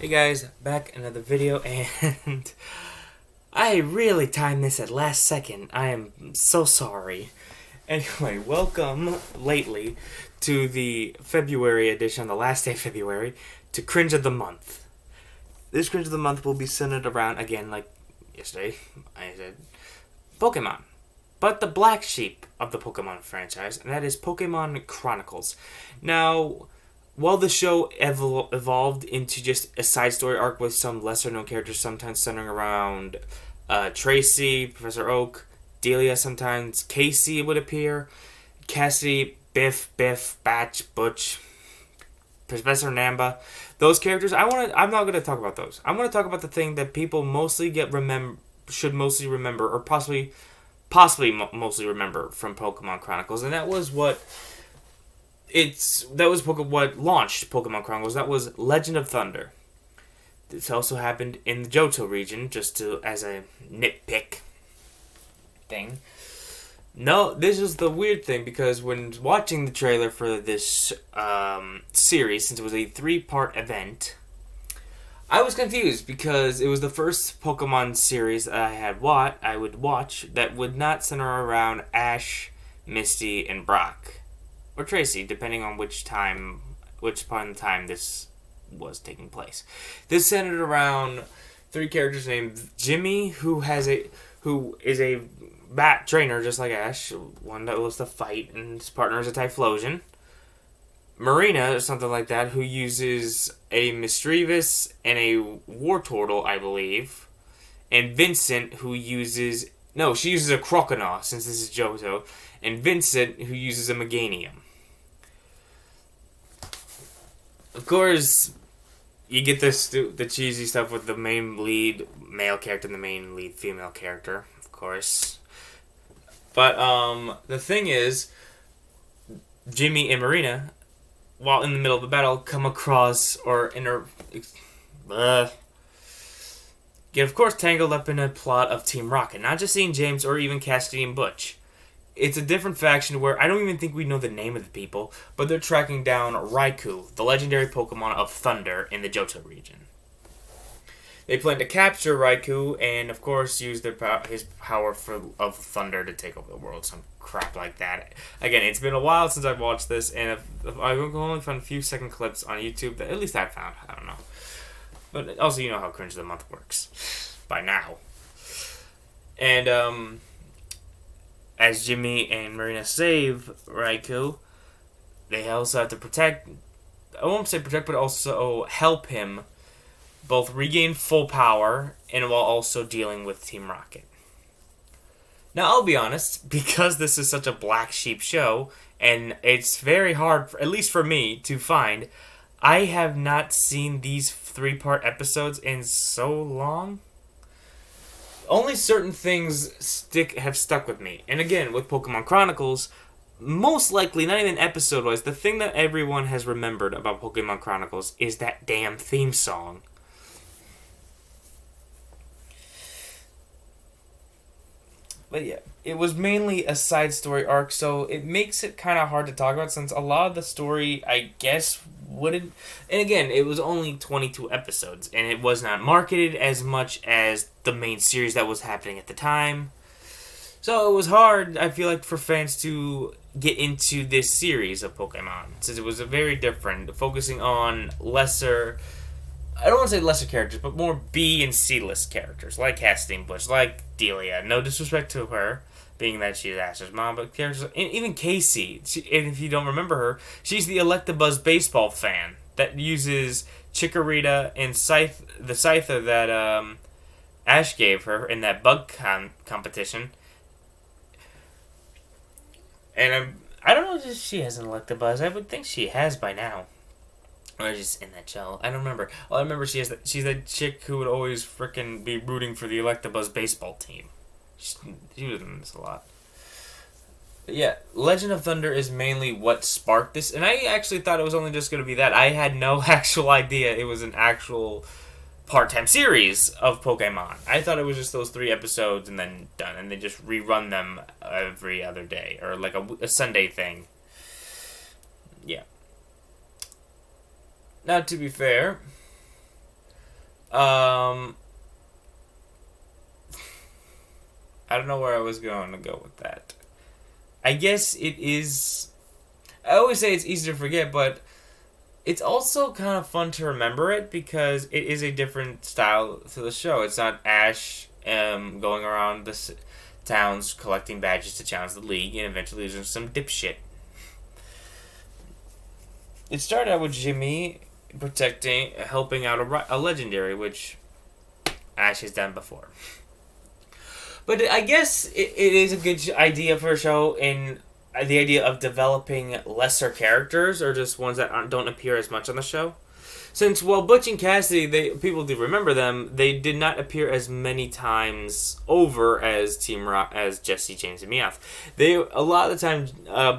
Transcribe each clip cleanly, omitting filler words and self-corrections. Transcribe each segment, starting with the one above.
Hey guys, back another video, and I really timed this at last second. I am so sorry. Anyway, welcome lately to the February edition, the last day of February, to Cringe of the Month. This Cringe of the Month will be centered around, again, like yesterday, I said, Pokemon. But the black sheep of the Pokemon franchise, and that is Pokemon Chronicles. Now, while the show evolved into just a side story arc with some lesser known characters, sometimes centering around Tracy, Professor Oak, Delia, sometimes Casey would appear, Cassidy, Biff, Batch, Butch, Professor Namba. Those characters, I'm not going to talk about those. I'm going to talk about the thing that people mostly should mostly remember, or possibly mostly remember from Pokemon Chronicles, and that was what launched Pokemon Chronicles. That was Legend of Thunder. This also happened in the Johto region, as a nitpick thing. No, this is the weird thing, because when watching the trailer for this series, since it was a 3-part event, I was confused because it was the first Pokemon series that I would watch that would not center around Ash, Misty, and Brock. Or Tracy, depending on which part in the time this was taking place. This centered around 3 characters named Jimmy, who is a bat trainer just like Ash, one that loves to fight, and his partner is a Typhlosion. Marina, or something like that, who uses a Misdreavus and a Wartortle, I believe. And Vincent, who uses... No, she uses a Croconaw, since this is Johto. And Vincent, who uses a Meganium. Of course, you get the cheesy stuff with the main lead male character and the main lead female character, of course. But, the thing is, Jimmy and Marina, while in the middle of the battle, come across get, of course, tangled up in a plot of Team Rocket. Not just St. James or even Cassidy and Butch. It's a different faction where I don't even think we know the name of the people, but they're tracking down Raikou, the legendary Pokemon of Thunder in the Johto region. They plan to capture Raikou and, of course, use his power of Thunder to take over the world. Some crap like that. Again, it's been a while since I've watched this, and I've only found a few second clips on YouTube that at least I found. I don't know. But also, you know how Cringe of the Month works by now. And, as Jimmy and Marina save Raikou, they also have to protect... I won't say protect, but also help him both regain full power and while also dealing with Team Rocket. Now, I'll be honest, because this is such a black sheep show, and it's very hard, at least for me, to find, I have not seen these 3-part episodes in so long. Only certain things have stuck with me. And again, with Pokemon Chronicles, most likely, not even episode-wise, the thing that everyone has remembered about Pokemon Chronicles is that damn theme song. But yeah, it was mainly a side story arc, so it makes it kind of hard to talk about, since a lot of the story, I guess, wouldn't... And again, it was only 22 episodes, and it was not marketed as much as the main series that was happening at the time. So it was hard, I feel like, for fans to get into this series of Pokemon, since it was a very different, focusing on lesser... I don't want to say lesser characters, but more B and C-list characters, like Cassidy and Butch, like Delia. No disrespect to her, being that she's Ash's mom, but characters, even Casey, and if you don't remember her, she's the Electabuzz baseball fan that uses Chikorita and the Scyther that Ash gave her in that bug competition. And I don't know if she has an Electabuzz. I would think she has by now. Or just in that shell. I don't remember. All I remember, she's that chick who would always frickin' be rooting for the Electabuzz baseball team. She was in this a lot. But yeah, Legend of Thunder is mainly what sparked this, and I actually thought it was only just going to be that. I had no actual idea it was an actual part-time series of Pokemon. I thought it was just those 3 episodes and then done, and they just rerun them every other day, or like a Sunday thing. Yeah. Now, to be fair, I don't know where I was going to go with that. I guess it is. I always say it's easy to forget, but it's also kind of fun to remember it because it is a different style to the show. It's not Ash going around the towns collecting badges to challenge the league and eventually losing some dipshit. It started out with Jimmy helping out a legendary, which Ash has done before. But I guess it is a good idea for a show in the idea of developing lesser characters or just ones that don't appear as much on the show. Since while Butch and Cassidy, people do remember them, they did not appear as many times over as as Jesse, James, and Meowth. A lot of the time,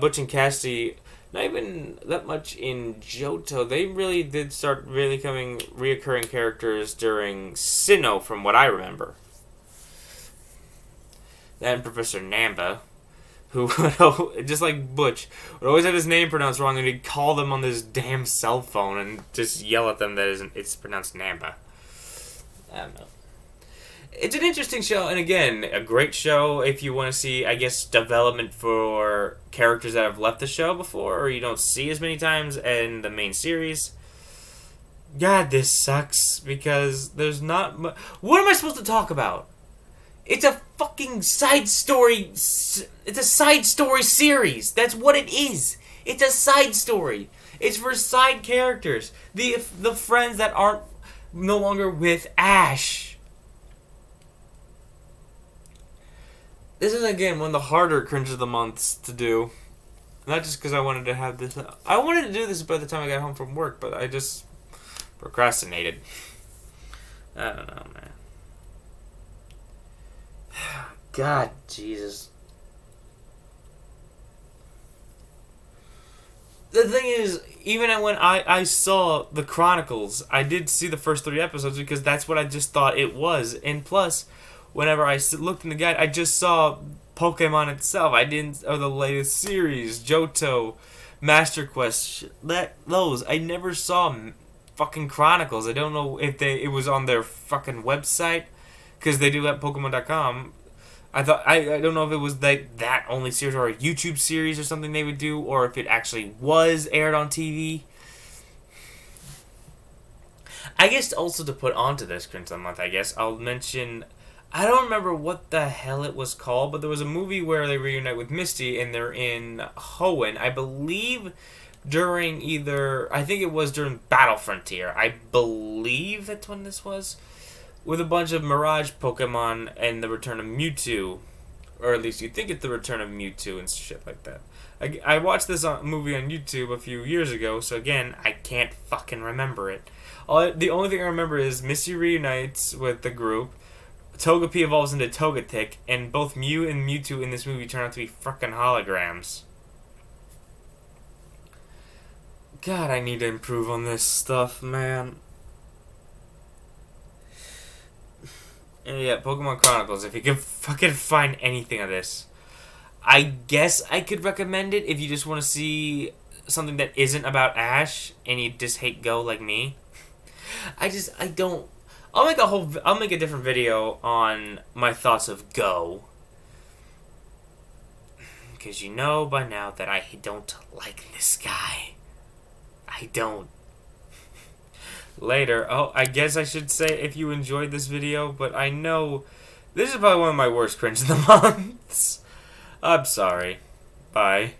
Butch and Cassidy, not even that much in Johto, they really did start really becoming reoccurring characters during Sinnoh, from what I remember. Then Professor Namba, who, just like Butch, would always have his name pronounced wrong, and he'd call them on this damn cell phone and just yell at them that it's pronounced Namba. I don't know. It's an interesting show, and again, a great show if you want to see, I guess, development for characters that have left the show before, or you don't see as many times in the main series. God, this sucks, because there's not much. What am I supposed to talk about? It's a fucking side story. It's a side story series. That's what it is. It's a side story. It's for side characters. The friends that aren't no longer with Ash. This is, again, one of the harder Cringe of the Months to do. Not just because I wanted to have this. I wanted to do this by the time I got home from work, but I just procrastinated. I don't know, man. God, Jesus. The thing is, even when I saw the Chronicles, I did see the first 3 episodes because that's what I just thought it was. And plus, whenever I looked in the guide, I just saw Pokemon itself. I didn't, or the latest series, Johto, Master Quest, those. I never saw fucking Chronicles. I don't know if it was on their fucking website, because they do have Pokemon.com. I don't know if it was that only series or a YouTube series or something they would do, or if it actually was aired on TV. I guess also to put onto this Cringe of the Month, I guess, I'll mention, I don't remember what the hell it was called, but there was a movie where they reunite with Misty and they're in Hoenn, I believe during I think it was during Battle Frontier. I believe that's when this was. With a bunch of Mirage Pokemon and the return of Mewtwo. Or at least you think it's the return of Mewtwo and shit like that. I watched this movie on YouTube a few years ago, so again, I can't fucking remember it. The only thing I remember is Misty reunites with the group, Togepi evolves into Togetic, and both Mew and Mewtwo in this movie turn out to be fucking holograms. God, I need to improve on this stuff, man. And yeah, Pokemon Chronicles, if you can fucking find anything of this. I guess I could recommend it if you just want to see something that isn't about Ash and you just hate Go like me. I don't. I'll make a different video on my thoughts of Go. Because you know by now that I don't like this guy. I don't. Later. Oh, I guess I should say if you enjoyed this video, but I know this is probably one of my worst Cringe of the Months. I'm sorry. Bye.